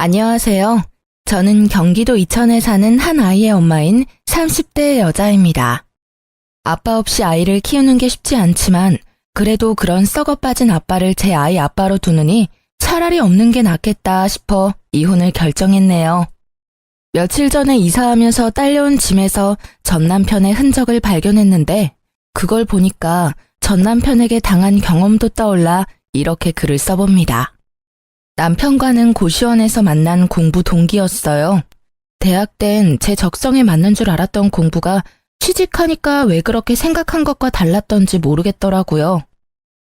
안녕하세요. 저는 경기도 이천에 사는 한 아이의 엄마인 30대 여자입니다. 아빠 없이 아이를 키우는 게 쉽지 않지만 그래도 그런 썩어 빠진 아빠를 제 아이 아빠로 두느니 차라리 없는 게 낫겠다 싶어 이혼을 결정했네요. 며칠 전에 이사하면서 딸려온 짐에서 전 남편의 흔적을 발견했는데 그걸 보니까 전 남편에게 당한 경험도 떠올라 이렇게 글을 써봅니다. 남편과는 고시원에서 만난 공부 동기였어요. 대학 땐 제 적성에 맞는 줄 알았던 공부가 취직하니까 왜 그렇게 생각한 것과 달랐던지 모르겠더라고요.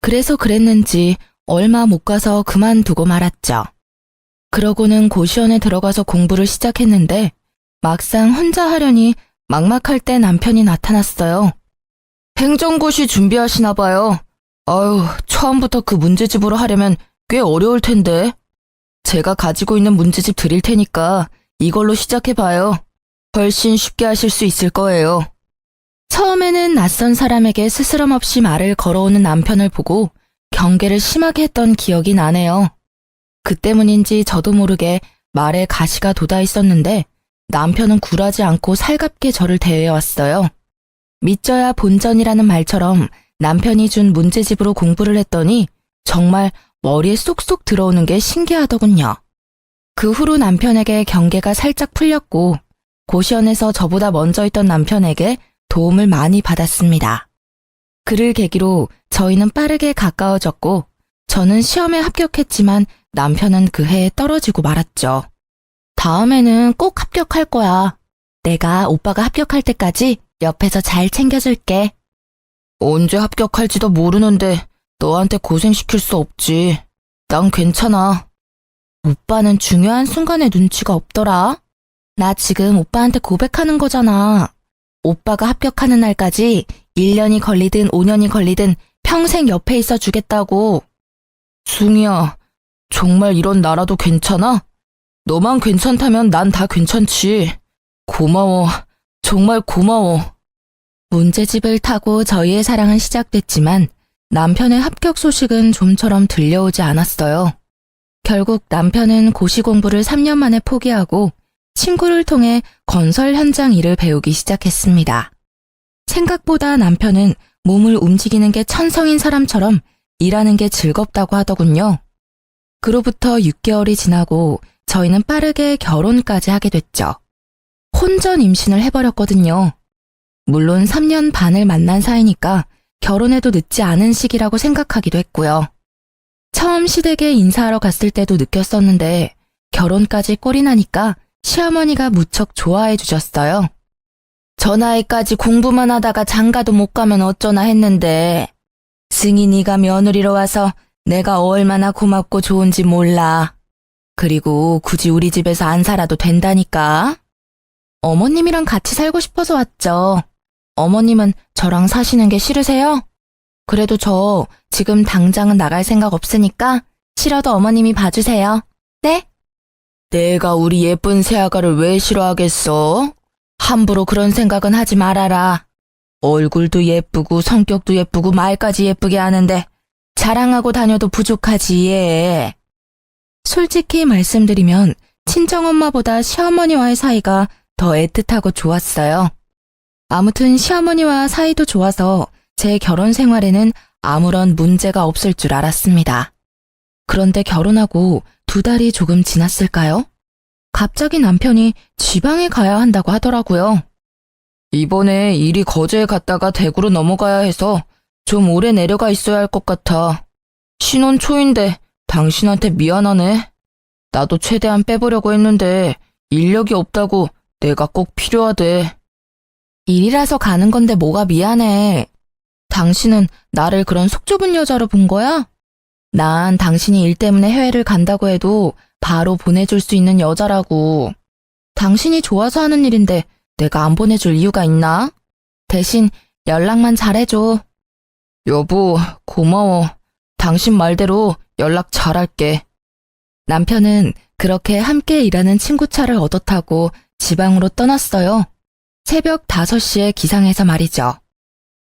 그래서 그랬는지 얼마 못 가서 그만두고 말았죠. 그러고는 고시원에 들어가서 공부를 시작했는데 막상 혼자 하려니 막막할 때 남편이 나타났어요. 행정고시 준비하시나 봐요. 아유, 처음부터 그 문제집으로 하려면 꽤 어려울 텐데. 제가 가지고 있는 문제집 드릴 테니까 이걸로 시작해봐요. 훨씬 쉽게 하실 수 있을 거예요. 처음에는 낯선 사람에게 스스럼 없이 말을 걸어오는 남편을 보고 경계를 심하게 했던 기억이 나네요. 그 때문인지 저도 모르게 말에 가시가 돋아 있었는데 남편은 굴하지 않고 살갑게 저를 대해왔어요. 믿져야 본전이라는 말처럼 남편이 준 문제집으로 공부를 했더니 정말 머리에 쏙쏙 들어오는 게 신기하더군요. 그 후로 남편에게 경계가 살짝 풀렸고 고시원에서 저보다 먼저 있던 남편에게 도움을 많이 받았습니다. 그를 계기로 저희는 빠르게 가까워졌고 저는 시험에 합격했지만 남편은 그 해에 떨어지고 말았죠. 다음에는 꼭 합격할 거야. 내가 오빠가 합격할 때까지 옆에서 잘 챙겨줄게. 언제 합격할지도 모르는데 너한테 고생시킬 수 없지. 난 괜찮아. 오빠는 중요한 순간에 눈치가 없더라. 나 지금 오빠한테 고백하는 거잖아. 오빠가 합격하는 날까지 1년이 걸리든 5년이 걸리든 평생 옆에 있어 주겠다고. 숭이야, 정말 이런 나라도 괜찮아? 너만 괜찮다면 난 다 괜찮지. 고마워. 정말 고마워. 문제집을 타고 저희의 사랑은 시작됐지만 남편의 합격 소식은 좀처럼 들려오지 않았어요. 결국 남편은 고시 공부를 3년 만에 포기하고 친구를 통해 건설 현장 일을 배우기 시작했습니다. 생각보다 남편은 몸을 움직이는 게 천성인 사람처럼 일하는 게 즐겁다고 하더군요. 그로부터 6개월이 지나고 저희는 빠르게 결혼까지 하게 됐죠. 혼전 임신을 해버렸거든요. 물론 3년 반을 만난 사이니까 결혼해도 늦지 않은 시기라고 생각하기도 했고요. 처음 시댁에 인사하러 갔을 때도 느꼈었는데 결혼까지 꼴이 나니까 시어머니가 무척 좋아해 주셨어요. 저 나이까지 공부만 하다가 장가도 못 가면 어쩌나 했는데 승희 네가 며느리로 와서 내가 얼마나 고맙고 좋은지 몰라. 그리고 굳이 우리 집에서 안 살아도 된다니까. 어머님이랑 같이 살고 싶어서 왔죠. 어머님은 저랑 사시는 게 싫으세요? 그래도 저 지금 당장은 나갈 생각 없으니까 싫어도 어머님이 봐주세요. 네? 내가 우리 예쁜 새아가를 왜 싫어하겠어? 함부로 그런 생각은 하지 말아라. 얼굴도 예쁘고 성격도 예쁘고 말까지 예쁘게 하는데 자랑하고 다녀도 부족하지 얘. 솔직히 말씀드리면 친정엄마보다 시어머니와의 사이가 더 애틋하고 좋았어요. 아무튼 시어머니와 사이도 좋아서 제 결혼 생활에는 아무런 문제가 없을 줄 알았습니다. 그런데 결혼하고 2달이 조금 지났을까요? 갑자기 남편이 지방에 가야 한다고 하더라고요. 이번에 일이 거제에 갔다가 대구로 넘어가야 해서 좀 오래 내려가 있어야 할 것 같아. 신혼 초인데 당신한테 미안하네. 나도 최대한 빼보려고 했는데 인력이 없다고 내가 꼭 필요하대. 일이라서 가는 건데 뭐가 미안해. 당신은 나를 그런 속 좁은 여자로 본 거야? 난 당신이 일 때문에 해외를 간다고 해도 바로 보내줄 수 있는 여자라고. 당신이 좋아서 하는 일인데 내가 안 보내줄 이유가 있나? 대신 연락만 잘해줘. 여보, 고마워. 당신 말대로 연락 잘할게. 남편은 그렇게 함께 일하는 친구 차를 얻어 타고 지방으로 떠났어요. 새벽 5시에 기상해서 말이죠.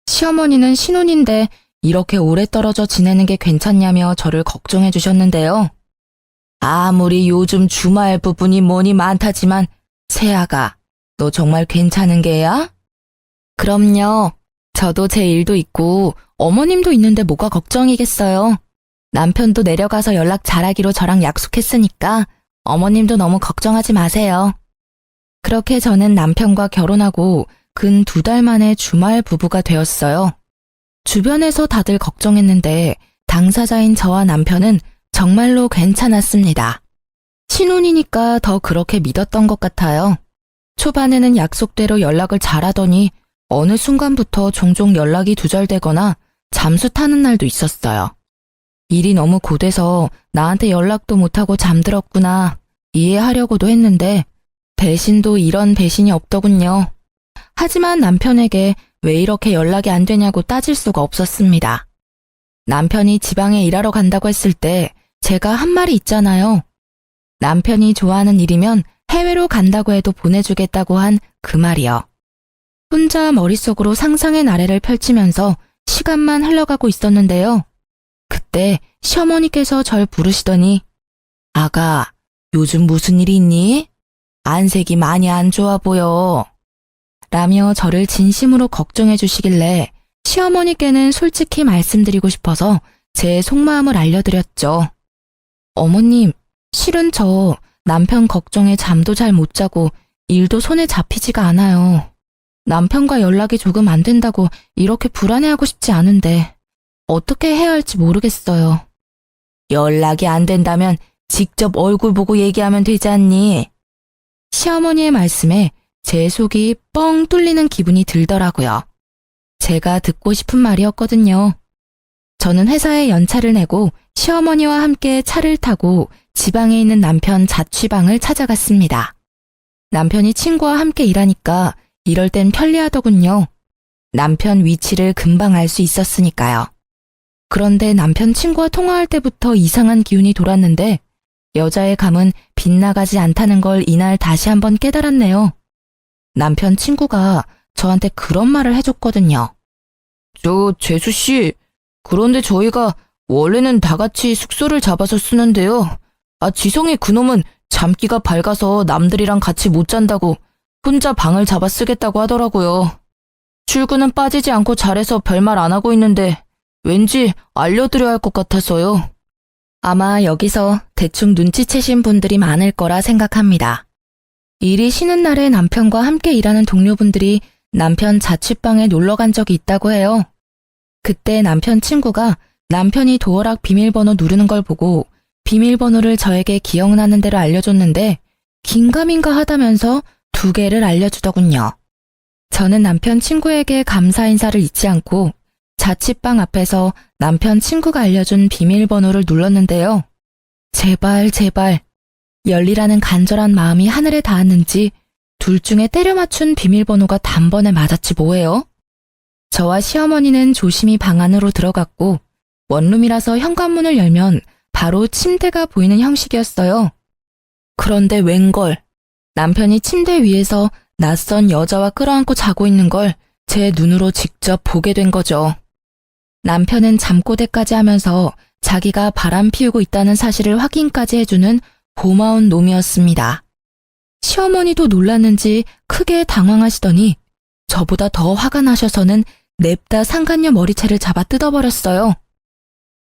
시어머니는 신혼인데 이렇게 오래 떨어져 지내는 게 괜찮냐며 저를 걱정해 주셨는데요. 아무리 요즘 주말 부분이 뭐니 많다지만 세아가 너 정말 괜찮은 게야? 그럼요. 저도 제 일도 있고 어머님도 있는데 뭐가 걱정이겠어요. 남편도 내려가서 연락 잘하기로 저랑 약속했으니까 어머님도 너무 걱정하지 마세요. 그렇게 저는 남편과 결혼하고 근 2달 만에 주말 부부가 되었어요. 주변에서 다들 걱정했는데 당사자인 저와 남편은 정말로 괜찮았습니다. 신혼이니까 더 그렇게 믿었던 것 같아요. 초반에는 약속대로 연락을 잘하더니 어느 순간부터 종종 연락이 두절되거나 잠수 타는 날도 있었어요. 일이 너무 고돼서 나한테 연락도 못하고 잠들었구나 이해하려고도 했는데 배신도 이런 배신이 없더군요. 하지만 남편에게 왜 이렇게 연락이 안 되냐고 따질 수가 없었습니다. 남편이 지방에 일하러 간다고 했을 때 제가 한 말이 있잖아요. 남편이 좋아하는 일이면 해외로 간다고 해도 보내주겠다고 한 그 말이요. 혼자 머릿속으로 상상의 나래를 펼치면서 시간만 흘러가고 있었는데요. 그때 시어머니께서 절 부르시더니 아가, 요즘 무슨 일이 있니? 안색이 많이 안 좋아 보여. 라며 저를 진심으로 걱정해 주시길래 시어머니께는 솔직히 말씀드리고 싶어서 제 속마음을 알려드렸죠. 어머님, 실은 저 남편 걱정에 잠도 잘 못 자고 일도 손에 잡히지가 않아요. 남편과 연락이 조금 안 된다고 이렇게 불안해하고 싶지 않은데 어떻게 해야 할지 모르겠어요. 연락이 안 된다면 직접 얼굴 보고 얘기하면 되지 않니? 시어머니의 말씀에 제 속이 뻥 뚫리는 기분이 들더라고요. 제가 듣고 싶은 말이었거든요. 저는 회사에 연차를 내고 시어머니와 함께 차를 타고 지방에 있는 남편 자취방을 찾아갔습니다. 남편이 친구와 함께 일하니까 이럴 땐 편리하더군요. 남편 위치를 금방 알 수 있었으니까요. 그런데 남편 친구와 통화할 때부터 이상한 기운이 돌았는데 여자의 감은 빗나가지 않다는 걸 이날 다시 한번 깨달았네요. 남편 친구가 저한테 그런 말을 해줬거든요. 재수씨, 그런데 저희가 원래는 다 같이 숙소를 잡아서 쓰는데요. 지성이 그놈은 잠기가 밝아서 남들이랑 같이 못 잔다고 혼자 방을 잡아 쓰겠다고 하더라고요. 출근은 빠지지 않고 잘해서 별말 안 하고 있는데 왠지 알려드려야 할 것 같아서요. 아마 여기서 대충 눈치채신 분들이 많을 거라 생각합니다. 일이 쉬는 날에 남편과 함께 일하는 동료분들이 남편 자취방에 놀러 간 적이 있다고 해요. 그때 남편 친구가 남편이 도어락 비밀번호 누르는 걸 보고 비밀번호를 저에게 기억나는 대로 알려줬는데 긴가민가 하다면서 2개를 알려주더군요. 저는 남편 친구에게 감사 인사를 잊지 않고 자취방 앞에서 남편 친구가 알려준 비밀번호를 눌렀는데요. 제발 열리라는 간절한 마음이 하늘에 닿았는지 둘 중에 때려 맞춘 비밀번호가 단번에 맞았지 뭐예요? 저와 시어머니는 조심히 방 안으로 들어갔고 원룸이라서 현관문을 열면 바로 침대가 보이는 형식이었어요. 그런데 웬걸, 남편이 침대 위에서 낯선 여자와 끌어안고 자고 있는 걸 제 눈으로 직접 보게 된 거죠. 남편은 잠꼬대까지 하면서 자기가 바람 피우고 있다는 사실을 확인까지 해주는 고마운 놈이었습니다. 시어머니도 놀랐는지 크게 당황하시더니 저보다 더 화가 나셔서는 냅다 상간녀 머리채를 잡아 뜯어버렸어요.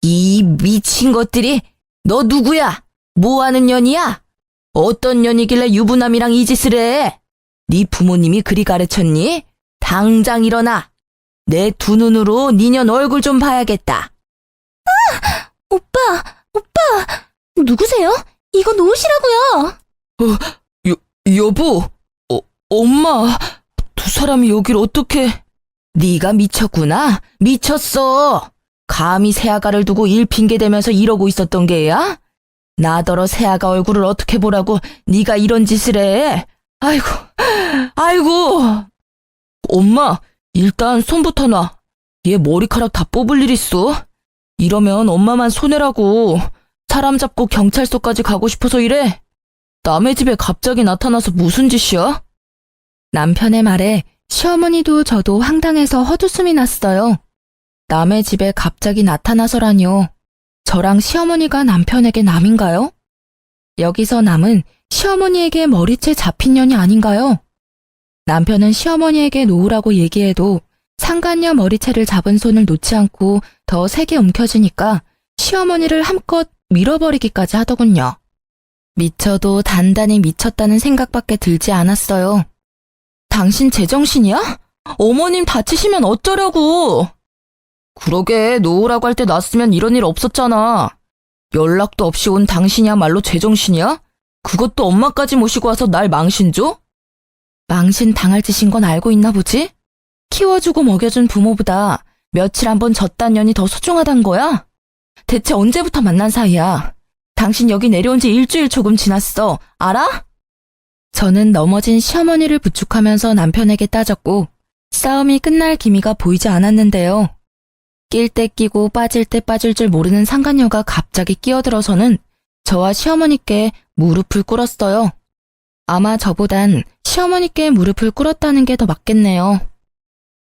이 미친 것들이, 너 누구야? 뭐하는 년이야? 어떤 년이길래 유부남이랑 이 짓을 해? 네 부모님이 그리 가르쳤니? 당장 일어나. 내 2눈으로 니년 얼굴 좀 봐야겠다. 오빠, 누구세요? 이거 놓으시라고요. 여보, 엄마, 2사람이 여길 어떻게... 네가 미쳤구나. 미쳤어. 감히 새아가를 두고 일 핑계대면서 이러고 있었던 게야? 나더러 새아가 얼굴을 어떻게 보라고 네가 이런 짓을 해? 아이고. 엄마, 일단 손부터 놔. 얘 머리카락 다 뽑을 일 있어. 이러면 엄마만 손해라고. 사람 잡고 경찰서까지 가고 싶어서 이래? 남의 집에 갑자기 나타나서 무슨 짓이야? 남편의 말에 시어머니도 저도 황당해서 헛웃음이 났어요. 남의 집에 갑자기 나타나서라뇨. 저랑 시어머니가 남편에게 남인가요? 여기서 남은 시어머니에게 머리채 잡힌 년이 아닌가요? 남편은 시어머니에게 놓으라고 얘기해도 상간녀 머리채를 잡은 손을 놓지 않고 더 세게 움켜쥐니까 시어머니를 함껏 밀어버리기까지 하더군요. 미쳐도 단단히 미쳤다는 생각밖에 들지 않았어요. 당신 제정신이야? 어머님 다치시면 어쩌려고? 그러게, 놓으라고 할 때 놨으면 이런 일 없었잖아. 연락도 없이 온 당신이야말로 제정신이야? 그것도 엄마까지 모시고 와서 날 망신줘? 망신 당할 짓인 건 알고 있나 보지? 키워주고 먹여준 부모보다 며칠 한 번 졌단 년이 더 소중하단 거야? 대체 언제부터 만난 사이야? 당신 여기 내려온 지 일주일 조금 지났어. 알아? 저는 넘어진 시어머니를 부축하면서 남편에게 따졌고 싸움이 끝날 기미가 보이지 않았는데요. 낄 때 끼고 빠질 때 빠질 줄 모르는 상간녀가 갑자기 끼어들어서는 저와 시어머니께 무릎을 꿇었어요. 아마 저보단 시어머니께 무릎을 꿇었다는 게 더 맞겠네요.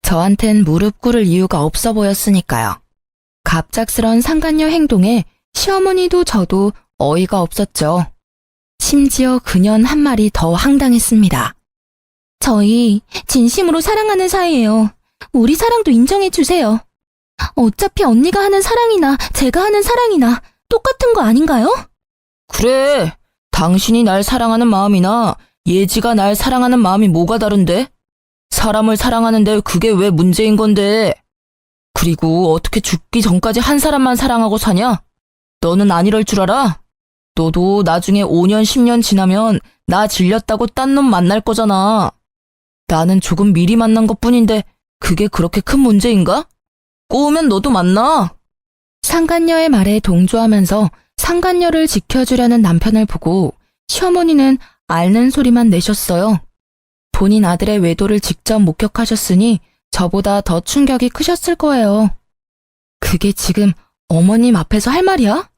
저한텐 무릎 꿇을 이유가 없어 보였으니까요. 갑작스런 상간녀 행동에 시어머니도 저도 어이가 없었죠. 심지어 그년 한 말이 더 황당했습니다. 저희 진심으로 사랑하는 사이예요. 우리 사랑도 인정해 주세요. 어차피 언니가 하는 사랑이나 제가 하는 사랑이나 똑같은 거 아닌가요? 그래, 당신이 날 사랑하는 마음이나 예지가 날 사랑하는 마음이 뭐가 다른데? 사람을 사랑하는데 그게 왜 문제인 건데? 그리고 어떻게 죽기 전까지 한 사람만 사랑하고 사냐? 너는 안 이럴 줄 알아? 너도 나중에 5년, 10년 지나면 나 질렸다고 딴 놈 만날 거잖아. 나는 조금 미리 만난 것뿐인데 그게 그렇게 큰 문제인가? 꼬우면 너도 만나. 상간녀의 말에 동조하면서 상간녀를 지켜주려는 남편을 보고 시어머니는 앓는 소리만 내셨어요. 본인 아들의 외도를 직접 목격하셨으니 저보다 더 충격이 크셨을 거예요. 그게 지금 어머님 앞에서 할 말이야?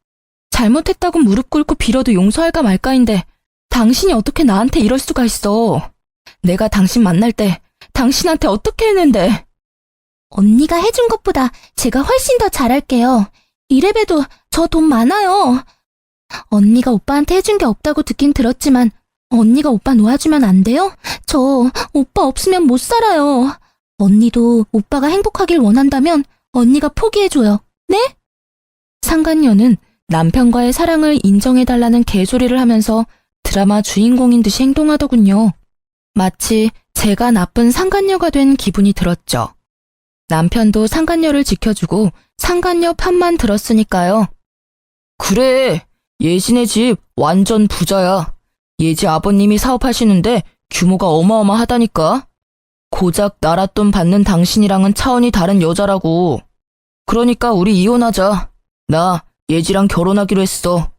잘못했다고 무릎 꿇고 빌어도 용서할까 말까인데 당신이 어떻게 나한테 이럴 수가 있어. 내가 당신 만날 때 당신한테 어떻게 했는데. 언니가 해준 것보다 제가 훨씬 더 잘할게요. 이래봬도 저 돈 많아요. 언니가 오빠한테 해준 게 없다고 듣긴 들었지만 언니가 오빠 놓아주면 안 돼요? 저 오빠 없으면 못 살아요. 언니도 오빠가 행복하길 원한다면 언니가 포기해줘요. 네? 상간녀는 남편과의 사랑을 인정해달라는 개소리를 하면서 드라마 주인공인 듯이 행동하더군요. 마치 제가 나쁜 상간녀가 된 기분이 들었죠. 남편도 상간녀를 지켜주고 상간녀 편만 들었으니까요. 그래, 예진의 집 완전 부자야. 예지 아버님이 사업하시는데 규모가 어마어마하다니까. 고작 나랏돈 받는 당신이랑은 차원이 다른 여자라고. 그러니까 우리 이혼하자. 나 예지랑 결혼하기로 했어.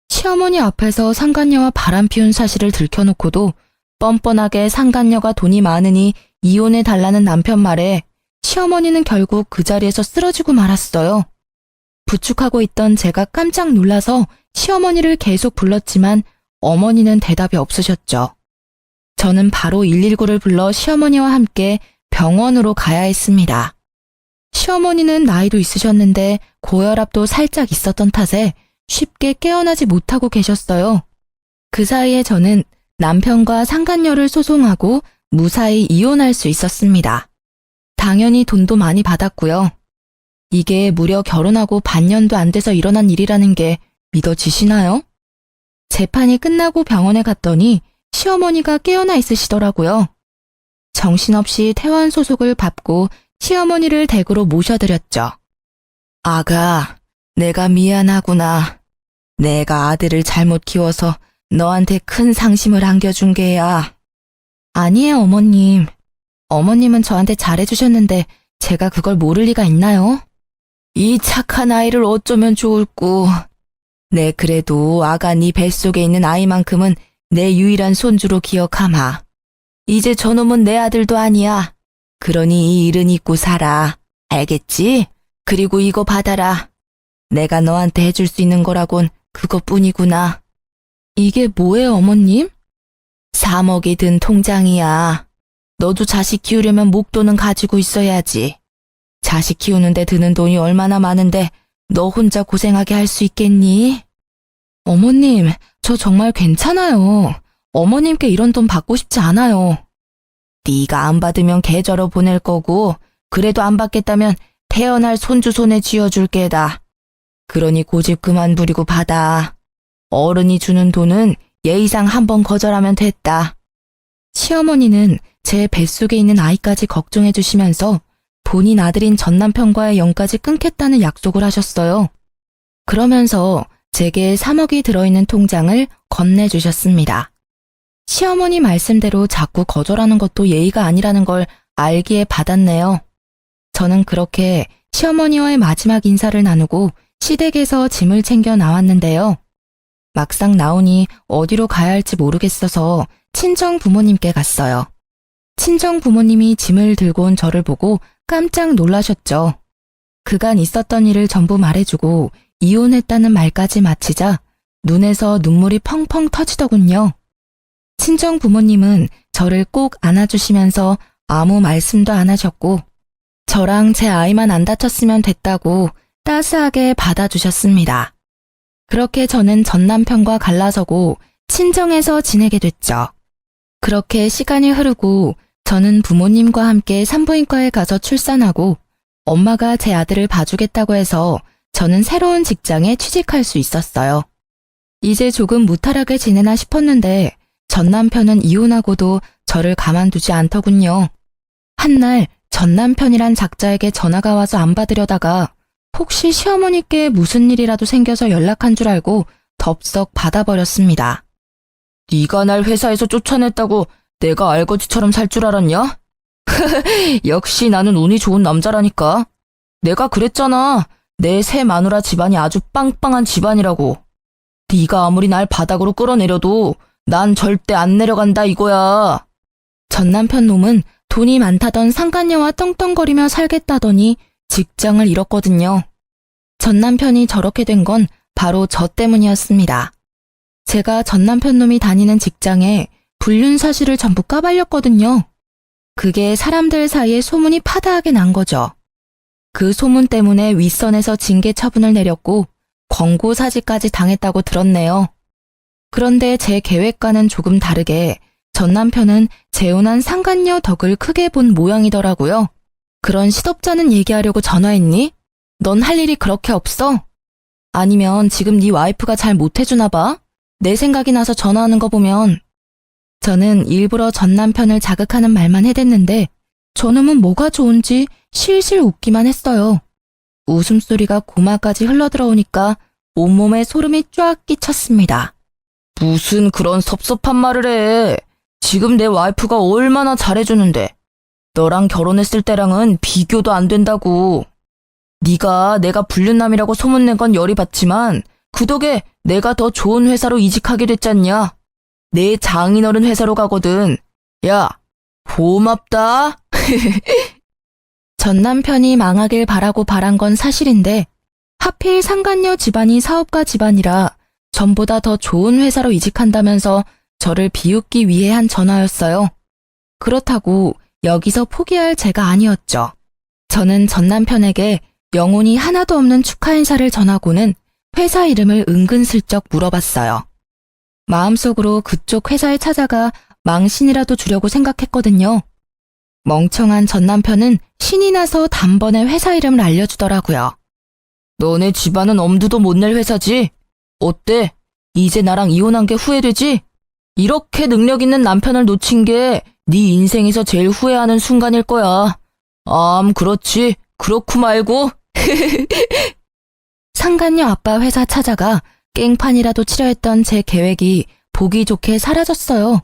시어머니 앞에서 상간녀와 바람 피운 사실을 들켜놓고도 뻔뻔하게 상간녀가 돈이 많으니 이혼해달라는 남편 말에 시어머니는 결국 그 자리에서 쓰러지고 말았어요. 부축하고 있던 제가 깜짝 놀라서 시어머니를 계속 불렀지만 어머니는 대답이 없으셨죠. 저는 바로 119를 불러 시어머니와 함께 병원으로 가야 했습니다. 시어머니는 나이도 있으셨는데 고혈압도 살짝 있었던 탓에 쉽게 깨어나지 못하고 계셨어요. 그 사이에 저는 남편과 상간녀를 소송하고 무사히 이혼할 수 있었습니다. 당연히 돈도 많이 받았고요. 이게 무려 결혼하고 반년도 안 돼서 일어난 일이라는 게 믿어지시나요? 재판이 끝나고 병원에 갔더니 시어머니가 깨어나 있으시더라고요. 정신없이 퇴원 소속을 밟고 시어머니를 댁으로 모셔드렸죠. 아가, 내가 미안하구나. 내가 아들을 잘못 키워서 너한테 큰 상심을 안겨준 게야. 아니에요, 어머님. 어머님은 저한테 잘해주셨는데 제가 그걸 모를 리가 있나요? 이 착한 아이를 어쩌면 좋을꼬. 내 그래도 아가 네 뱃속에 있는 아이만큼은 내 유일한 손주로 기억하마. 이제 저놈은 내 아들도 아니야. 그러니 이 일은 잊고 살아. 알겠지? 그리고 이거 받아라. 내가 너한테 해줄 수 있는 거라곤 그것뿐이구나. 이게 뭐예요, 어머님? 3억이 든 통장이야. 너도 자식 키우려면 목돈은 가지고 있어야지. 자식 키우는데 드는 돈이 얼마나 많은데 너 혼자 고생하게 할 수 있겠니? 어머님, 저 정말 괜찮아요. 어머님께 이런 돈 받고 싶지 않아요. 네가 안 받으면 계좌로 보낼 거고 그래도 안 받겠다면 태어날 손주 손에 쥐어줄 게다. 그러니 고집 그만 부리고 받아. 어른이 주는 돈은 예의상 한 번 거절하면 됐다. 시어머니는 제 뱃속에 있는 아이까지 걱정해 주시면서 본인 아들인 전 남편과의 연까지 끊겠다는 약속을 하셨어요. 그러면서 제게 3억이 들어있는 통장을 건네주셨습니다. 시어머니 말씀대로 자꾸 거절하는 것도 예의가 아니라는 걸 알기에 받았네요. 저는 그렇게 시어머니와의 마지막 인사를 나누고 시댁에서 짐을 챙겨 나왔는데요. 막상 나오니 어디로 가야 할지 모르겠어서 친정 부모님께 갔어요. 친정 부모님이 짐을 들고 온 저를 보고 깜짝 놀라셨죠. 그간 있었던 일을 전부 말해주고 이혼했다는 말까지 마치자 눈에서 눈물이 펑펑 터지더군요. 친정 부모님은 저를 꼭 안아주시면서 아무 말씀도 안 하셨고 저랑 제 아이만 안 다쳤으면 됐다고 따스하게 받아주셨습니다. 그렇게 저는 전 남편과 갈라서고 친정에서 지내게 됐죠. 그렇게 시간이 흐르고 저는 부모님과 함께 산부인과에 가서 출산하고 엄마가 제 아들을 봐주겠다고 해서 저는 새로운 직장에 취직할 수 있었어요. 이제 조금 무탈하게 지내나 싶었는데 전 남편은 이혼하고도 저를 가만두지 않더군요. 한날 전 남편이란 작자에게 전화가 와서 안 받으려다가 혹시 시어머니께 무슨 일이라도 생겨서 연락한 줄 알고 덥석 받아버렸습니다. 네가 날 회사에서 쫓아냈다고 내가 알거지처럼 살 줄 알았냐? 역시 나는 운이 좋은 남자라니까. 내가 그랬잖아. 내 새 마누라 집안이 아주 빵빵한 집안이라고. 네가 아무리 날 바닥으로 끌어내려도 난 절대 안 내려간다 이거야. 전 남편 놈은 돈이 많다던 상간녀와 떵떵거리며 살겠다더니 직장을 잃었거든요. 전 남편이 저렇게 된 건 바로 저 때문이었습니다. 제가 전 남편 놈이 다니는 직장에 불륜 사실을 전부 까발렸거든요. 그게 사람들 사이에 소문이 파다하게 난 거죠. 그 소문 때문에 윗선에서 징계 처분을 내렸고 권고 사지까지 당했다고 들었네요. 그런데 제 계획과는 조금 다르게 전 남편은 재혼한 상간녀 덕을 크게 본 모양이더라고요. 그런 시덥잖은 얘기하려고 전화했니? 넌 할 일이 그렇게 없어? 아니면 지금 네 와이프가 잘 못해주나 봐? 내 생각이 나서 전화하는 거 보면. 저는 일부러 전 남편을 자극하는 말만 해댔는데 저놈은 뭐가 좋은지 실실 웃기만 했어요. 웃음소리가 고마까지 흘러들어오니까 온몸에 소름이 쫙 끼쳤습니다. 무슨 그런 섭섭한 말을 해. 지금 내 와이프가 얼마나 잘해주는데. 너랑 결혼했을 때랑은 비교도 안 된다고. 네가 내가 불륜남이라고 소문낸 건 열이 받지만 그 덕에 내가 더 좋은 회사로 이직하게 됐잖냐. 내 장인어른 회사로 가거든. 야, 고맙다. 전 남편이 망하길 바라고 바란 건 사실인데 하필 상간녀 집안이 사업가 집안이라 전보다 더 좋은 회사로 이직한다면서 저를 비웃기 위해 한 전화였어요. 그렇다고 여기서 포기할 제가 아니었죠. 저는 전 남편에게 영혼이 하나도 없는 축하 인사를 전하고는 회사 이름을 은근슬쩍 물어봤어요. 마음속으로 그쪽 회사에 찾아가 망신이라도 주려고 생각했거든요. 멍청한 전 남편은 신이 나서 단번에 회사 이름을 알려주더라고요. 너네 집안은 엄두도 못 낼 회사지? 어때? 이제 나랑 이혼한 게 후회되지? 이렇게 능력 있는 남편을 놓친 게 네 인생에서 제일 후회하는 순간일 거야. 그렇지. 그렇고 말고. 상간녀 아빠 회사 찾아가 깽판이라도 치려 했던 제 계획이 보기 좋게 사라졌어요.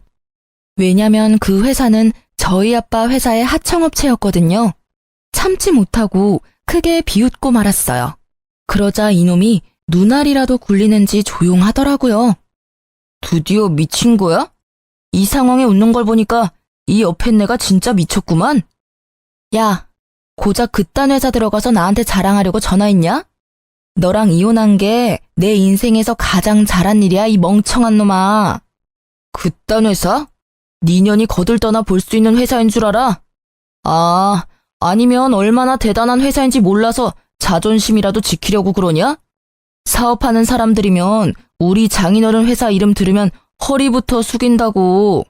왜냐면 그 회사는 저희 아빠 회사의 하청업체였거든요. 참지 못하고 크게 비웃고 말았어요. 그러자 이놈이 눈알이라도 굴리는지 조용하더라고요. 드디어 미친 거야? 이 상황에 웃는 걸 보니까 이 옆에 내가 진짜 미쳤구만. 야, 고작 그딴 회사 들어가서 나한테 자랑하려고 전화했냐? 너랑 이혼한 게 내 인생에서 가장 잘한 일이야, 이 멍청한 놈아. 그딴 회사? 네 년이 거들떠나 볼 수 있는 회사인 줄 알아? 아니면 얼마나 대단한 회사인지 몰라서 자존심이라도 지키려고 그러냐? 사업하는 사람들이면 우리 장인어른 회사 이름 들으면 허리부터 숙인다고.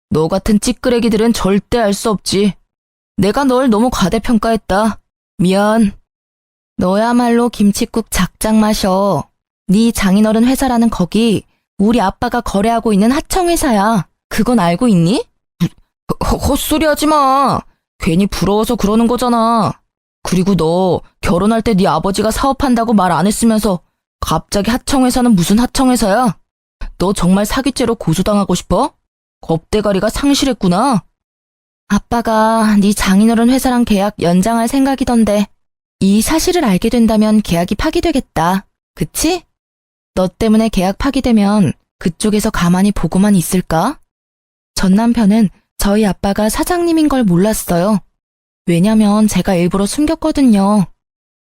너 같은 찌끄레기들은 절대 알 수 없지. 내가 널 너무 과대평가했다. 미안. 너야말로 김칫국 작작 마셔. 네 장인어른 회사라는 거기 우리 아빠가 거래하고 있는 하청회사야. 그건 알고 있니? 헛소리 하지 마. 괜히 부러워서 그러는 거잖아. 그리고 너 결혼할 때 네 아버지가 사업한다고 말 안 했으면서 갑자기 하청회사는 무슨 하청회사야? 너 정말 사기죄로 고소당하고 싶어? 겁대가리가 상실했구나. 아빠가 네 장인어른 회사랑 계약 연장할 생각이던데 이 사실을 알게 된다면 계약이 파기되겠다. 그치? 너 때문에 계약 파기되면 그쪽에서 가만히 보고만 있을까? 전 남편은 저희 아빠가 사장님인 걸 몰랐어요. 왜냐면 제가 일부러 숨겼거든요.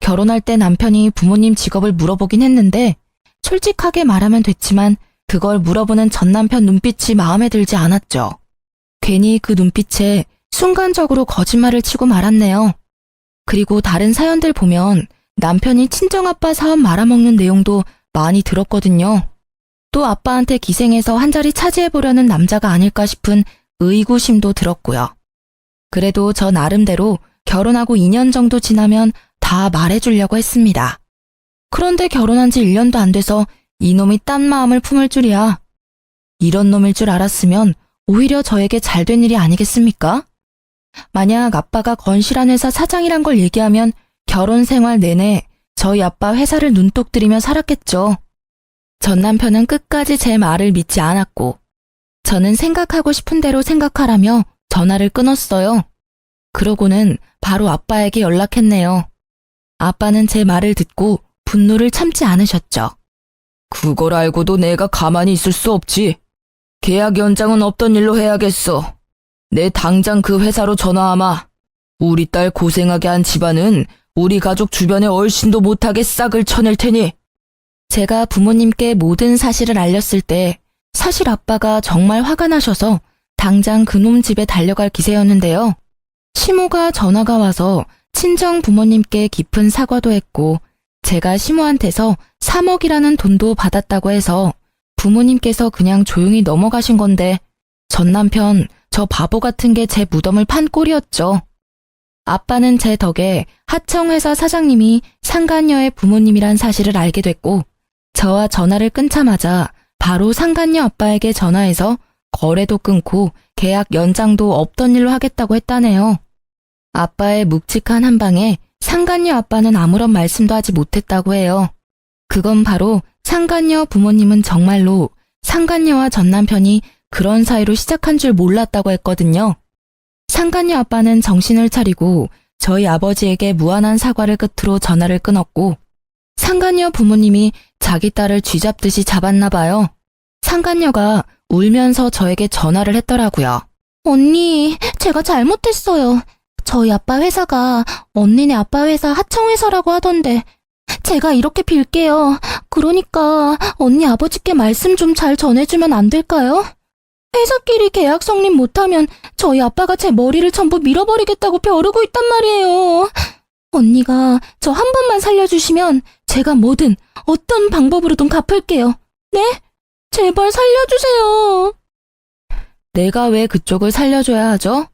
결혼할 때 남편이 부모님 직업을 물어보긴 했는데 솔직하게 말하면 됐지만 그걸 물어보는 전 남편 눈빛이 마음에 들지 않았죠. 괜히 그 눈빛에 순간적으로 거짓말을 치고 말았네요. 그리고 다른 사연들 보면 남편이 친정아빠 사업 말아먹는 내용도 많이 들었거든요. 또 아빠한테 기생해서 한 자리 차지해보려는 남자가 아닐까 싶은 의구심도 들었고요. 그래도 저 나름대로 결혼하고 2년 정도 지나면 다 말해주려고 했습니다. 그런데 결혼한 지 1년도 안 돼서 이놈이 딴 마음을 품을 줄이야. 이런 놈일 줄 알았으면 오히려 저에게 잘된 일이 아니겠습니까? 만약 아빠가 건실한 회사 사장이란 걸 얘기하면 결혼 생활 내내 저희 아빠 회사를 눈독 들이며 살았겠죠. 전 남편은 끝까지 제 말을 믿지 않았고 저는 생각하고 싶은 대로 생각하라며 전화를 끊었어요. 그러고는 바로 아빠에게 연락했네요. 아빠는 제 말을 듣고 분노를 참지 않으셨죠. 그걸 알고도 내가 가만히 있을 수 없지. 계약 연장은 없던 일로 해야겠어. 내 당장 그 회사로 전화하마. 우리 딸 고생하게 한 집안은 우리 가족 주변에 얼씬도 못하게 싹을 쳐낼 테니. 제가 부모님께 모든 사실을 알렸을 때 사실 아빠가 정말 화가 나셔서 당장 그놈 집에 달려갈 기세였는데요. 시모가 전화가 와서 친정 부모님께 깊은 사과도 했고 제가 시모한테서 3억이라는 돈도 받았다고 해서 부모님께서 그냥 조용히 넘어가신 건데 전 남편 저 바보 같은 게 제 무덤을 판 꼴이었죠. 아빠는 제 덕에 하청회사 사장님이 상간녀의 부모님이란 사실을 알게 됐고 저와 전화를 끊자마자 바로 상간녀 아빠에게 전화해서 거래도 끊고 계약 연장도 없던 일로 하겠다고 했다네요. 아빠의 묵직한 한방에 상간녀 아빠는 아무런 말씀도 하지 못했다고 해요. 그건 바로 상간녀 부모님은 정말로 상간녀와 전 남편이 그런 사이로 시작한 줄 몰랐다고 했거든요. 상간녀 아빠는 정신을 차리고 저희 아버지에게 무한한 사과를 끝으로 전화를 끊었고 상간녀 부모님이 자기 딸을 쥐잡듯이 잡았나 봐요. 상간녀가 울면서 저에게 전화를 했더라고요. 언니, 제가 잘못했어요. 저희 아빠 회사가 언니네 아빠 회사 하청회사라고 하던데 제가 이렇게 빌게요. 그러니까 언니 아버지께 말씀 좀 잘 전해주면 안 될까요? 회사끼리 계약 성립 못하면 저희 아빠가 제 머리를 전부 밀어버리겠다고 벼르고 있단 말이에요. 언니가 저 한 번만 살려주시면 제가 뭐든 어떤 방법으로든 갚을게요. 네? 제발 살려주세요. 내가 왜 그쪽을 살려줘야 하죠?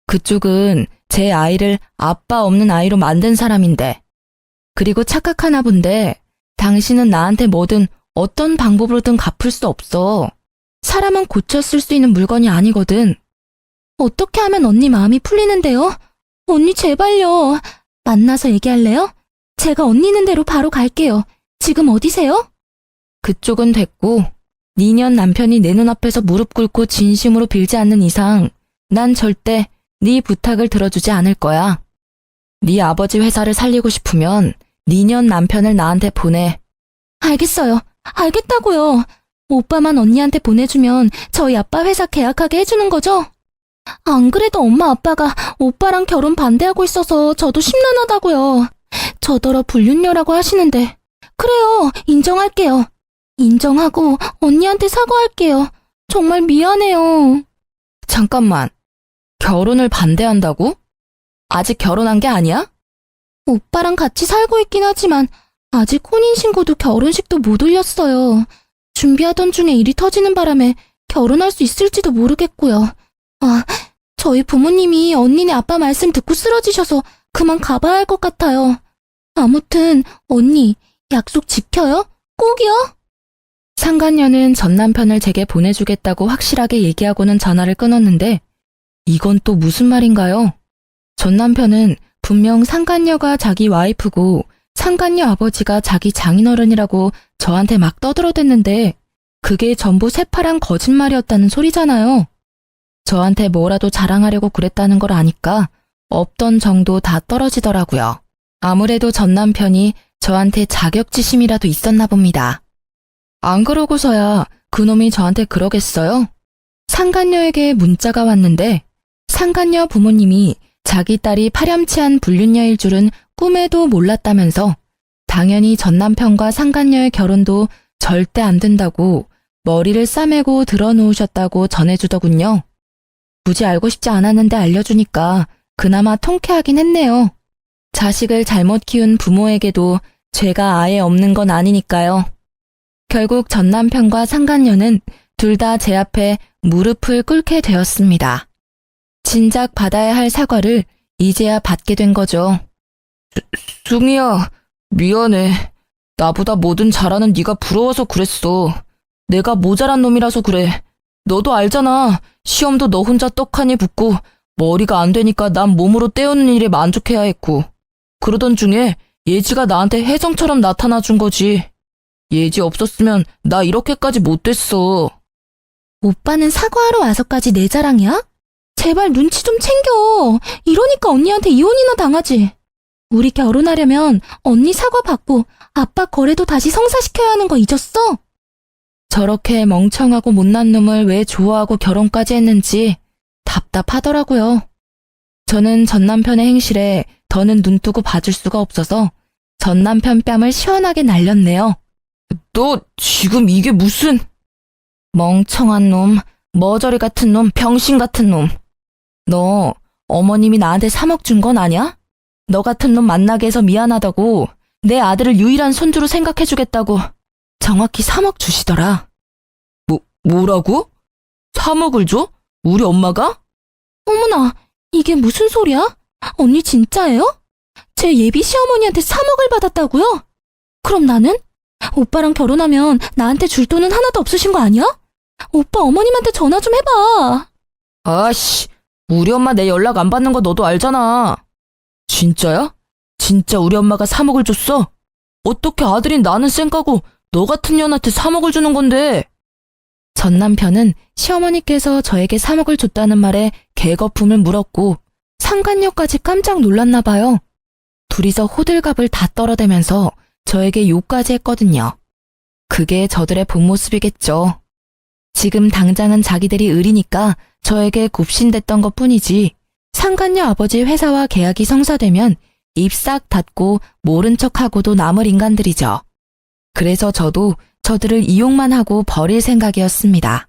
그쪽은 제 아이를 아빠 없는 아이로 만든 사람인데. 그리고 착각하나 본데 당신은 나한테 뭐든 어떤 방법으로든 갚을 수 없어. 사람은 고쳐 쓸 수 있는 물건이 아니거든. 어떻게 하면 언니 마음이 풀리는데요? 언니 제발요. 만나서 얘기할래요? 제가 언니 있는 대로 바로 갈게요. 지금 어디세요? 그쪽은 됐고 니년 남편이 내 눈앞에서 무릎 꿇고 진심으로 빌지 않는 이상 난 절대 네 부탁을 들어주지 않을 거야. 네 아버지 회사를 살리고 싶으면 니년 남편을 나한테 보내. 알겠어요. 알겠다고요. 오빠만 언니한테 보내주면 저희 아빠 회사 계약하게 해주는 거죠? 안 그래도 엄마 아빠가 오빠랑 결혼 반대하고 있어서 저도 심란하다고요. 저더러 불륜녀라고 하시는데. 그래요. 인정할게요. 인정하고 언니한테 사과할게요. 정말 미안해요. 잠깐만. 결혼을 반대한다고? 아직 결혼한 게 아니야? 오빠랑 같이 살고 있긴 하지만 아직 혼인신고도 결혼식도 못 올렸어요. 준비하던 중에 일이 터지는 바람에 결혼할 수 있을지도 모르겠고요. 아, 저희 부모님이 언니네 아빠 말씀 듣고 쓰러지셔서 그만 가봐야 할 것 같아요. 아무튼 언니 약속 지켜요? 꼭이요? 상간녀는 전 남편을 제게 보내주겠다고 확실하게 얘기하고는 전화를 끊었는데 이건 또 무슨 말인가요? 전 남편은 분명 상간녀가 자기 와이프고 상간녀 아버지가 자기 장인어른이라고 저한테 막 떠들어댔는데 그게 전부 새파란 거짓말이었다는 소리잖아요. 저한테 뭐라도 자랑하려고 그랬다는 걸 아니까 없던 정도 다 떨어지더라고요. 아무래도 전 남편이 저한테 자격지심이라도 있었나 봅니다. 안 그러고서야 그놈이 저한테 그러겠어요? 상간녀에게 문자가 왔는데 상간녀 부모님이 자기 딸이 파렴치한 불륜녀일 줄은 꿈에도 몰랐다면서 당연히 전 남편과 상간녀의 결혼도 절대 안 된다고 머리를 싸매고 들어놓으셨다고 전해주더군요. 굳이 알고 싶지 않았는데 알려주니까 그나마 통쾌하긴 했네요. 자식을 잘못 키운 부모에게도 죄가 아예 없는 건 아니니까요. 결국 전 남편과 상간녀는 둘 다 제 앞에 무릎을 꿇게 되었습니다. 진작 받아야 할 사과를 이제야 받게 된 거죠. 숭이야, 미안해. 나보다 뭐든 잘하는 네가 부러워서 그랬어. 내가 모자란 놈이라서 그래. 너도 알잖아. 시험도 너 혼자 떡하니 붙고 머리가 안 되니까 난 몸으로 때우는 일에 만족해야 했고. 그러던 중에 예지가 나한테 혜정처럼 나타나 준 거지. 예지 없었으면 나 이렇게까지 못 됐어. 오빠는 사과하러 와서까지 내 자랑이야? 제발 눈치 좀 챙겨. 이러니까 언니한테 이혼이나 당하지. 우리 결혼하려면 언니 사과 받고 아빠 거래도 다시 성사시켜야 하는 거 잊었어? 저렇게 멍청하고 못난 놈을 왜 좋아하고 결혼까지 했는지 답답하더라고요. 저는 전 남편의 행실에 더는 눈뜨고 봐줄 수가 없어서 전 남편 뺨을 시원하게 날렸네요. 너 지금 이게 무슨... 멍청한 놈, 머저리 같은 놈, 병신 같은 놈. 너 어머님이 나한테 3억 준 건 아냐? 너 같은 놈 만나게 해서 미안하다고 내 아들을 유일한 손주로 생각해주겠다고 정확히 3억 주시더라. 뭐라고? 3억을 줘? 우리 엄마가? 어머나, 이게 무슨 소리야? 언니 진짜예요? 제 예비 시어머니한테 3억을 받았다고요? 그럼 나는? 오빠랑 결혼하면 나한테 줄 돈은 하나도 없으신 거 아니야? 오빠 어머님한테 전화 좀 해봐. 아씨, 우리 엄마 내 연락 안 받는 거 너도 알잖아. 진짜야? 진짜 우리 엄마가 3억을 줬어? 어떻게 아들인 나는 쌩까고 너 같은 년한테 3억을 주는 건데? 전 남편은 시어머니께서 저에게 3억을 줬다는 말에 개거품을 물었고 상간녀까지 깜짝 놀랐나 봐요. 둘이서 호들갑을 다 떨어대면서 저에게 욕까지 했거든요. 그게 저들의 본 모습이겠죠. 지금 당장은 자기들이 을이니까 저에게 굽신댔던 것뿐이지 상간녀 아버지 회사와 계약이 성사되면 입 싹 닫고 모른 척하고도 남을 인간들이죠. 그래서 저도 저들을 이용만 하고 버릴 생각이었습니다.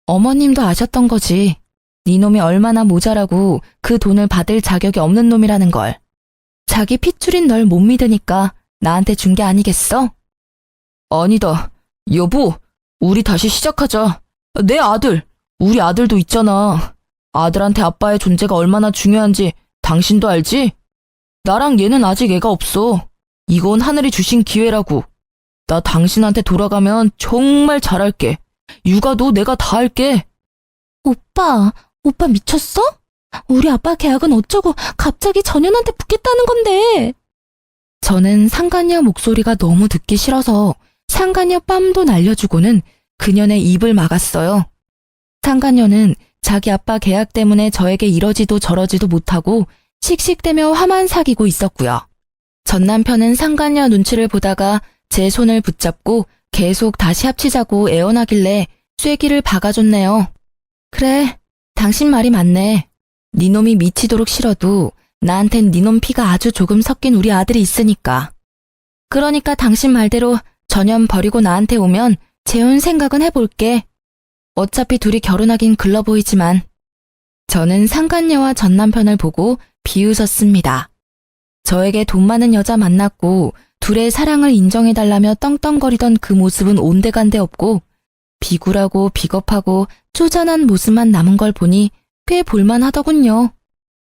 어머님도 아셨던 거지. 네 놈이 얼마나 모자라고 그 돈을 받을 자격이 없는 놈이라는 걸. 자기 핏줄인 널 못 믿으니까 나한테 준 게 아니겠어? 아니다. 여보, 우리 다시 시작하자. 내 아들, 우리 아들도 있잖아. 아들한테 아빠의 존재가 얼마나 중요한지 당신도 알지? 나랑 얘는 아직 애가 없어. 이건 하늘이 주신 기회라고. 나 당신한테 돌아가면 정말 잘할게. 육아도 내가 다 할게. 오빠 미쳤어? 우리 아빠 계약은 어쩌고 갑자기 전현한테 붙겠다는 건데. 저는 상간녀 목소리가 너무 듣기 싫어서 상간녀 뺨도 날려주고는 그년의 입을 막았어요. 상간녀는 자기 아빠 계약 때문에 저에게 이러지도 저러지도 못하고 씩씩대며 화만 사귀고 있었고요. 전 남편은 상간녀 눈치를 보다가 제 손을 붙잡고 계속 다시 합치자고 애원하길래 쐐기를 박아줬네요. 그래, 당신 말이 맞네. 네 놈이 미치도록 싫어도 나한텐 네 놈 피가 아주 조금 섞인 우리 아들이 있으니까. 그러니까 당신 말대로 전현 버리고 나한테 오면 재혼 생각은 해볼게. 어차피 둘이 결혼하긴 글러 보이지만. 저는 상간녀와 전 남편을 보고 비웃었습니다. 저에게 돈 많은 여자 만났고 둘의 사랑을 인정해달라며 떵떵거리던 그 모습은 온데간데 없고 비굴하고 비겁하고 쪼잔한 모습만 남은 걸 보니 꽤 볼만하더군요.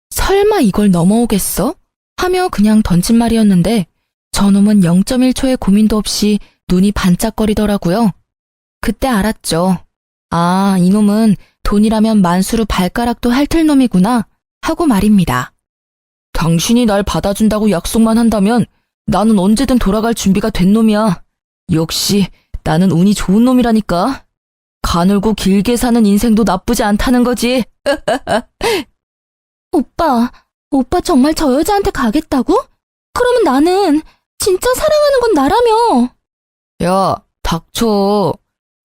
설마 이걸 넘어오겠어? 하며 그냥 던진 말이었는데 저놈은 0.1초의 고민도 없이 눈이 반짝거리더라고요. 그때 알았죠. 아, 이놈은 돈이라면 만수르 발가락도 핥을 놈이구나 하고 말입니다. 당신이 날 받아준다고 약속만 한다면 나는 언제든 돌아갈 준비가 된 놈이야. 역시 나는 운이 좋은 놈이라니까. 가늘고 길게 사는 인생도 나쁘지 않다는 거지. 오빠 정말 저 여자한테 가겠다고? 그러면 나는 진짜 사랑하는 건 나라며. 야, 닥쳐.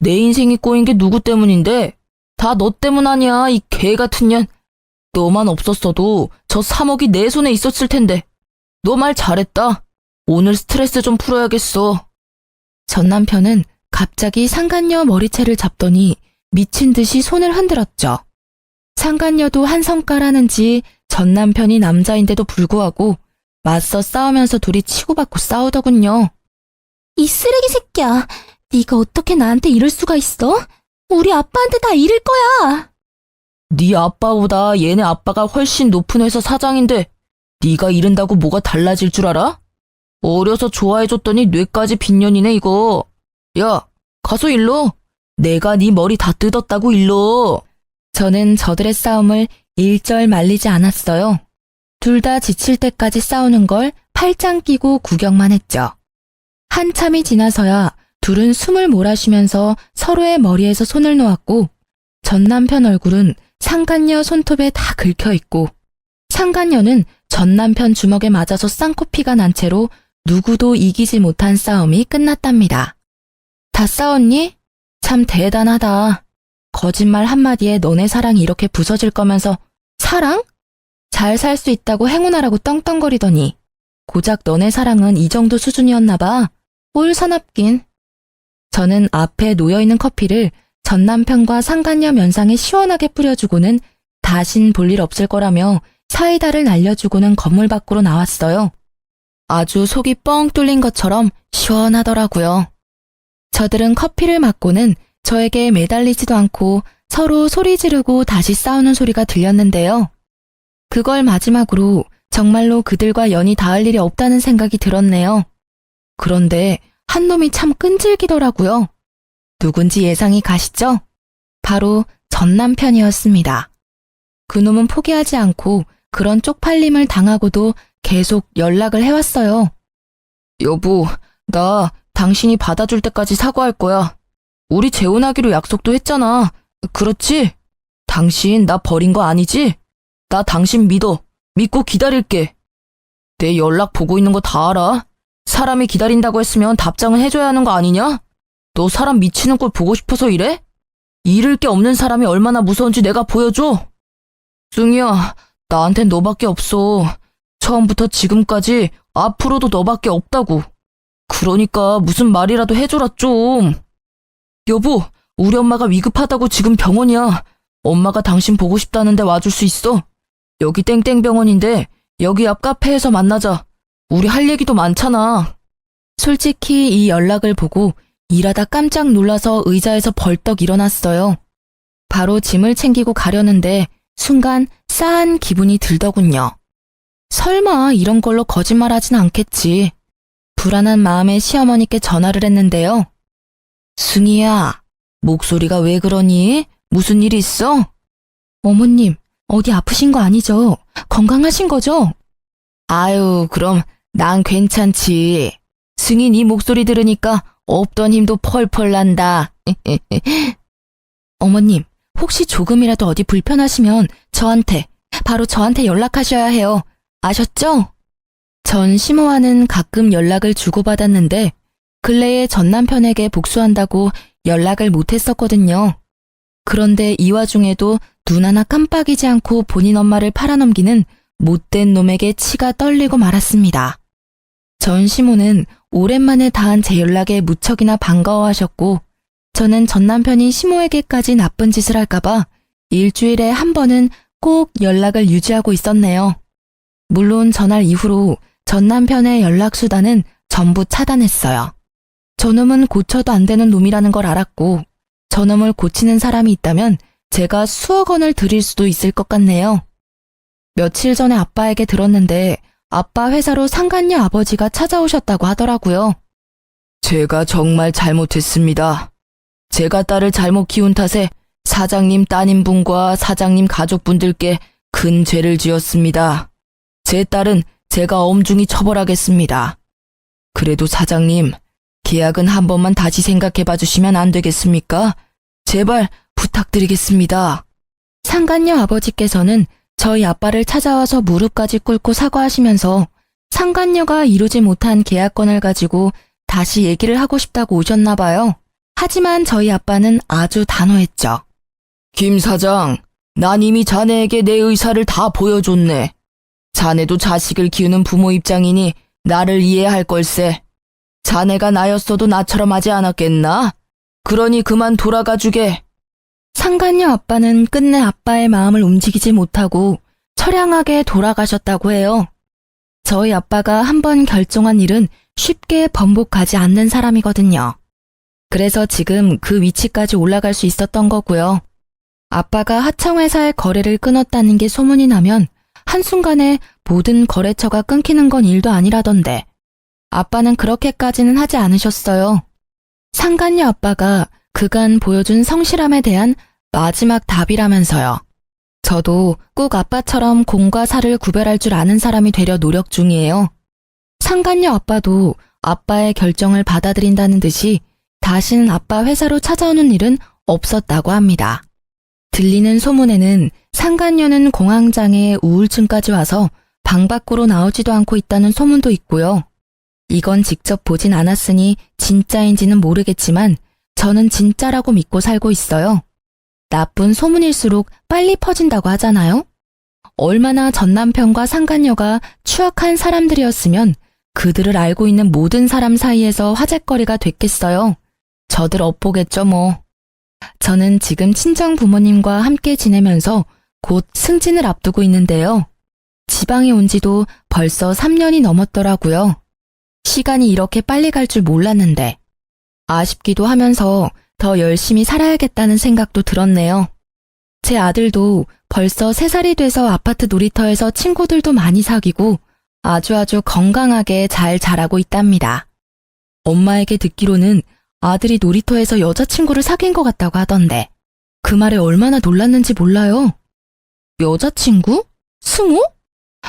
내 인생이 꼬인 게 누구 때문인데? 다 너 때문 아니야, 이 개 같은 년. 너만 없었어도 저 3억이 내 손에 있었을 텐데. 너 말 잘했다. 오늘 스트레스 좀 풀어야겠어. 전 남편은 갑자기 상간녀 머리채를 잡더니 미친 듯이 손을 흔들었죠. 상간녀도 한 성깔하는지 전 남편이 남자인데도 불구하고 맞서 싸우면서 둘이 치고받고 싸우더군요. 이 쓰레기 새끼야. 네가 어떻게 나한테 이럴 수가 있어? 우리 아빠한테 다 이를 거야. 네 아빠보다 얘네 아빠가 훨씬 높은 회사 사장인데 네가 이른다고 뭐가 달라질 줄 알아? 어려서 좋아해줬더니 뇌까지 빈년이네 이거. 야, 가서 일로. 내가 네 머리 다 뜯었다고 일로. 저는 저들의 싸움을 일절 말리지 않았어요. 둘 다 지칠 때까지 싸우는 걸 팔짱 끼고 구경만 했죠. 한참이 지나서야 둘은 숨을 몰아쉬면서 서로의 머리에서 손을 놓았고 전 남편 얼굴은 상간녀 손톱에 다 긁혀있고 상간녀는 전 남편 주먹에 맞아서 쌍코피가 난 채로 누구도 이기지 못한 싸움이 끝났답니다. 다 싸웠니? 참 대단하다. 거짓말 한마디에 너네 사랑이 이렇게 부서질 거면서 사랑? 잘 살 수 있다고 행운하라고 떵떵거리더니 고작 너네 사랑은 이 정도 수준이었나 봐. 올 사납긴. 저는 앞에 놓여있는 커피를 전 남편과 상간녀 면상에 시원하게 뿌려주고는 다신 볼 일 없을 거라며 사이다를 날려주고는 건물 밖으로 나왔어요. 아주 속이 뻥 뚫린 것처럼 시원하더라고요. 저들은 커피를 맞고는 저에게 매달리지도 않고 서로 소리 지르고 다시 싸우는 소리가 들렸는데요. 그걸 마지막으로 정말로 그들과 연이 닿을 일이 없다는 생각이 들었네요. 그런데 한 놈이 참 끈질기더라고요. 누군지 예상이 가시죠? 바로 전 남편이었습니다. 그놈은 포기하지 않고 그런 쪽팔림을 당하고도 계속 연락을 해왔어요. 여보, 나 당신이 받아줄 때까지 사과할 거야. 우리 재혼하기로 약속도 했잖아. 그렇지? 당신 나 버린 거 아니지? 나 당신 믿어. 믿고 기다릴게. 내 연락 보고 있는 거 다 알아. 사람이 기다린다고 했으면 답장은 해줘야 하는 거 아니냐? 너 사람 미치는 꼴 보고 싶어서 이래? 잃을 게 없는 사람이 얼마나 무서운지 내가 보여줘. 승희야, 나한텐 너밖에 없어. 처음부터 지금까지 앞으로도 너밖에 없다고. 그러니까 무슨 말이라도 해줘라 좀. 여보, 우리 엄마가 위급하다고 지금 병원이야. 엄마가 당신 보고 싶다는데 와줄 수 있어? 여기 땡땡병원인데 여기 앞 카페에서 만나자. 우리 할 얘기도 많잖아. 솔직히 이 연락을 보고 일하다 깜짝 놀라서 의자에서 벌떡 일어났어요. 바로 짐을 챙기고 가려는데 순간 싸한 기분이 들더군요. 설마 이런 걸로 거짓말하진 않겠지. 불안한 마음에 시어머니께 전화를 했는데요. 승희야, 목소리가 왜 그러니? 무슨 일 있어? 어머님, 어디 아프신 거 아니죠? 건강하신 거죠? 아유, 그럼 난 괜찮지. 승희 네 목소리 들으니까 없던 힘도 펄펄 난다. 어머님, 혹시 조금이라도 어디 불편하시면 바로 저한테 연락하셔야 해요. 아셨죠? 전 시모와는 가끔 연락을 주고받았는데 근래에 전 남편에게 복수한다고 연락을 못했었거든요. 그런데 이 와중에도 눈 하나 깜빡이지 않고 본인 엄마를 팔아넘기는 못된 놈에게 치가 떨리고 말았습니다. 전 시모는 오랜만에 닿은 제 연락에 무척이나 반가워하셨고 저는 전 남편이 시모에게까지 나쁜 짓을 할까봐 일주일에 한 번은 꼭 연락을 유지하고 있었네요. 물론 전날 이후로 전 남편의 연락수단은 전부 차단했어요. 저놈은 고쳐도 안 되는 놈이라는 걸 알았고 저놈을 고치는 사람이 있다면 제가 수억 원을 드릴 수도 있을 것 같네요. 며칠 전에 아빠에게 들었는데 아빠 회사로 상간녀 아버지가 찾아오셨다고 하더라고요. 제가 정말 잘못했습니다. 제가 딸을 잘못 키운 탓에 사장님 따님분과 사장님 가족분들께 큰 죄를 지었습니다. 제 딸은 제가 엄중히 처벌하겠습니다. 그래도 사장님, 계약은 한 번만 다시 생각해봐 주시면 안 되겠습니까? 제발 부탁드리겠습니다. 상간녀 아버지께서는 저희 아빠를 찾아와서 무릎까지 꿇고 사과하시면서 상간녀가 이루지 못한 계약건을 가지고 다시 얘기를 하고 싶다고 오셨나 봐요. 하지만 저희 아빠는 아주 단호했죠. 김 사장, 난 이미 자네에게 내 의사를 다 보여줬네. 자네도 자식을 키우는 부모 입장이니 나를 이해할 걸세. 자네가 나였어도 나처럼 하지 않았겠나? 그러니 그만 돌아가 주게. 상간녀 아빠는 끝내 아빠의 마음을 움직이지 못하고 처량하게 돌아가셨다고 해요. 저희 아빠가 한번 결정한 일은 쉽게 번복하지 않는 사람이거든요. 그래서 지금 그 위치까지 올라갈 수 있었던 거고요. 아빠가 하청회사의 거래를 끊었다는 게 소문이 나면 한순간에 모든 거래처가 끊기는 건 일도 아니라던데 아빠는 그렇게까지는 하지 않으셨어요. 상간녀 아빠가 그간 보여준 성실함에 대한 마지막 답이라면서요. 저도 꼭 아빠처럼 공과 사를 구별할 줄 아는 사람이 되려 노력 중이에요. 상간녀 아빠도 아빠의 결정을 받아들인다는 듯이 다시는 아빠 회사로 찾아오는 일은 없었다고 합니다. 들리는 소문에는 상간녀는 공황장애에 우울증까지 와서 방 밖으로 나오지도 않고 있다는 소문도 있고요. 이건 직접 보진 않았으니 진짜인지는 모르겠지만 저는 진짜라고 믿고 살고 있어요. 나쁜 소문일수록 빨리 퍼진다고 하잖아요. 얼마나 전 남편과 상간녀가 추악한 사람들이었으면 그들을 알고 있는 모든 사람 사이에서 화제거리가 됐겠어요. 저들 엇보겠죠 뭐. 저는 지금 친정 부모님과 함께 지내면서 곧 승진을 앞두고 있는데요. 지방에 온 지도 벌써 3년이 넘었더라고요. 시간이 이렇게 빨리 갈 줄 몰랐는데 아쉽기도 하면서 더 열심히 살아야겠다는 생각도 들었네요. 제 아들도 벌써 3살이 돼서 아파트 놀이터에서 친구들도 많이 사귀고 아주 건강하게 잘 자라고 있답니다. 엄마에게 듣기로는 아들이 놀이터에서 여자친구를 사귄 것 같다고 하던데 그 말에 얼마나 놀랐는지 몰라요. 여자친구? 승우?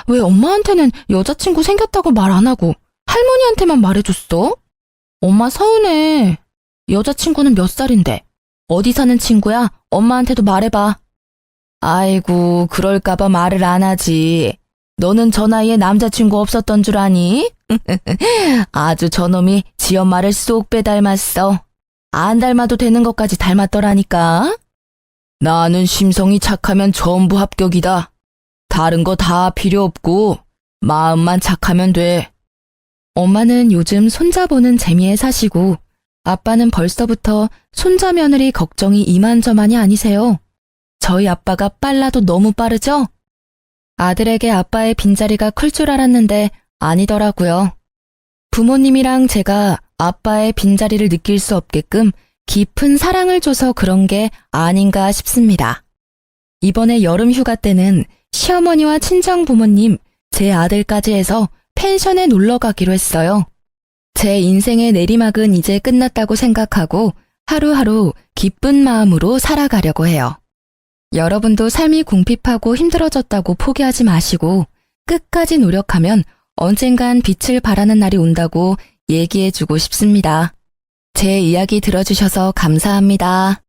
왜 엄마한테는 여자친구 생겼다고 말 안 하고 할머니한테만 말해줬어? 엄마 서운해. 여자친구는 몇 살인데? 어디 사는 친구야? 엄마한테도 말해봐. 아이고, 그럴까봐 말을 안 하지. 너는 저 나이에 남자친구 없었던 줄 아니? 아주 저놈이 지 엄마를 쏙 빼닮았어. 안 닮아도 되는 것까지 닮았더라니까. 나는 심성이 착하면 전부 합격이다. 다른 거 다 필요 없고 마음만 착하면 돼. 엄마는 요즘 손자 보는 재미에 사시고 아빠는 벌써부터 손자 며느리 걱정이 이만저만이 아니세요. 저희 아빠가 빨라도 너무 빠르죠? 아들에게 아빠의 빈자리가 클 줄 알았는데 아니더라고요. 부모님이랑 제가 아빠의 빈자리를 느낄 수 없게끔 깊은 사랑을 줘서 그런 게 아닌가 싶습니다. 이번에 여름 휴가 때는 시어머니와 친정 부모님, 제 아들까지 해서 펜션에 놀러 가기로 했어요. 제 인생의 내리막은 이제 끝났다고 생각하고 하루하루 기쁜 마음으로 살아가려고 해요. 여러분도 삶이 궁핍하고 힘들어졌다고 포기하지 마시고 끝까지 노력하면 언젠간 빛을 발하는 날이 온다고 얘기해주고 싶습니다. 제 이야기 들어주셔서 감사합니다.